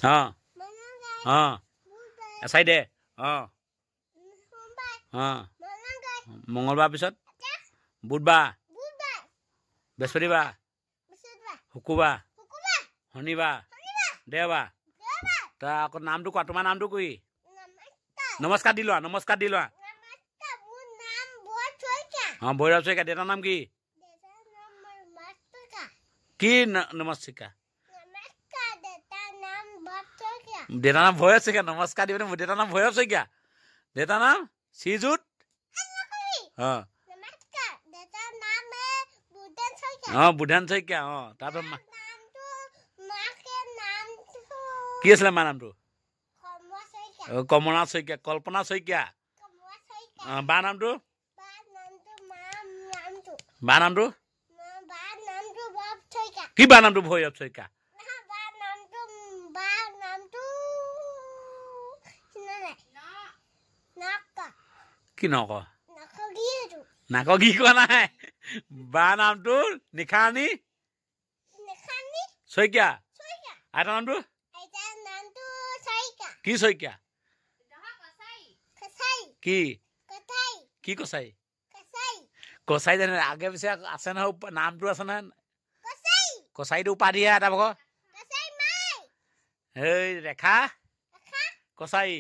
हाँ हाँ एसाई दे हाँ हाँ मंगलबार पिছত बुधबार बृहस्पतिबार शुक्रबार शनिबार देওবাৰ তা আকৌ নামটো কোৱা তোমাৰ নামটো কি নমস্কাৰ দি লোৱা हाँ भैरव शइकिया देता नाम की नमस्कार देता नाम भैरव शइकिया नमस्कार दी देता नाम भैरव शइकिया देता नाम श्रीजुत हाँ हाँ बुधन शइकिया हाँ तारपर কি আছিল মাৰ নামটো কমলা শইকিয়া কল্পনা শইকিয়া বা নামটো কি বা নামটো ভৈৰৱ শইকিয়া কি নক নাক কি কোৱা নাই বা নামটো নিখানি শইকিয়া আইতাৰ নামটো কি শইকিয়া কি কি কসাই কসাই জানে আগে পিছে আছে নহয় নামটো আছে নহয় কসাইটো উপাধি এটা ভাগ এই ৰেখা কসাই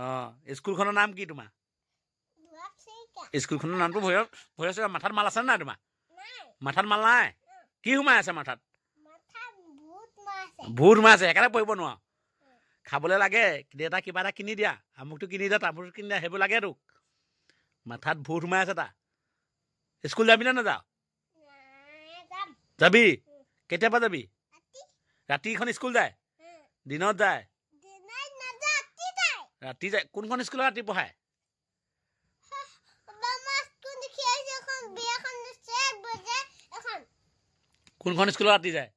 অঁ স্কুলখনৰ নাম কি তোমাৰ স্কুলখনৰ নামটো ভৈৰৱ শইকিয়া মাথাত মাল আছে নাই তোমাৰ মাথাত মাল নাই কি সোমাই আছে মাথাত ভূত সোমাই আছে সেইকাৰণে পঢ়িব নোৱাৰো খাবলৈ লাগে দেউতা কিবা এটা কিনি দিয়া আমুকটো কিনি দিয়া তামুকটো কিনি দিয়া সেইবোৰ লাগে তোক মাথাত ভূত সোমাই আছে তা স্কুল যাবি নে নাযাওঁ যাবি কেতিয়াবা যাবি ৰাতিখন স্কুল যায় দিনত যায় ৰাতি যায় কোনখন স্কুলত ৰাতি পঢ়ায় কোনখন স্কুলত ৰাতি যায়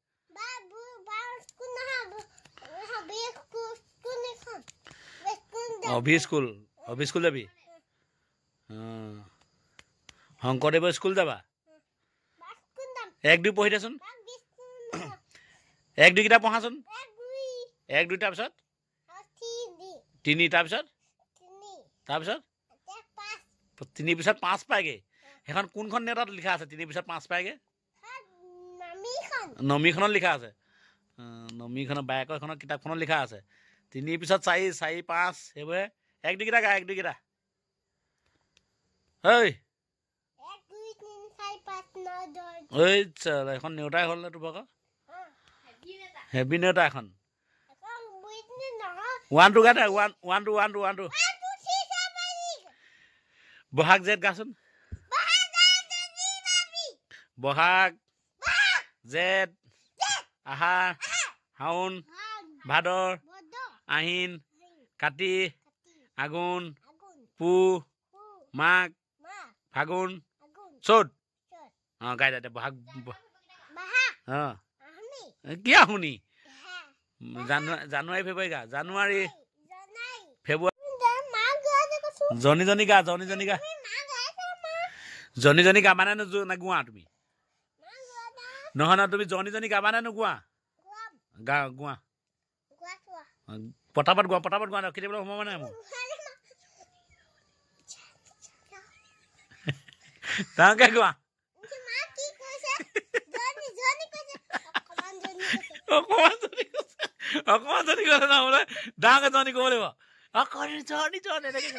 অভি স্কুল যাবি শংকৰদেৱৰ স্কুল যাবা 1 2 পঢ়ি দেচোন 1 2 কিটা পঢ়াচোন 1 2 তাৰপিছত 3 তাৰপিছত 3 পিছত 5 পায়গে সেইখন কোনখন নেতাত লিখা আছে 3 পিছত 5 পায়গে নমিখনত লিখা আছে নমিখনৰ বায়কৰ এখনৰ কিতাপখনত লিখা আছে 3 পিছত 4 4 5 সেইবোৰে 1 2 কিটা গা 1 2 কিটা ঐ 1 2 3 4 5 9 10 ঐ চল এখন নেউটাই হ'ল না তোৰ হেভি নেউটা এখন 1 2 গাটা 1 2 বহাগ জেঠ গাচোন বহাগ জেঠ আহাৰ শাওন ভাদৰ আহিন কাতি আঘোণ পুহ মাঘ ফাগুন চ'ত অঁ গাই দে বহাগ অঁ কি আহোনি জানুৱাৰী ফেব্ৰুৱাৰী গা জানুৱাৰী ফেব্ৰুৱাৰী জনী গা মানে নোগোৱা তুমি নহয় নহয় তুমি জনী গাবা নে নোগোৱা গোৱা পটাপট গোৱা কেতিয়াবা সোমাব নাই মোৰ ডাঙৰকে গোৱা অকমান জনী কৈছে নহ'লে ডাঙৰকে জনী ক'ব লাগিব অকণি জনী এনেকে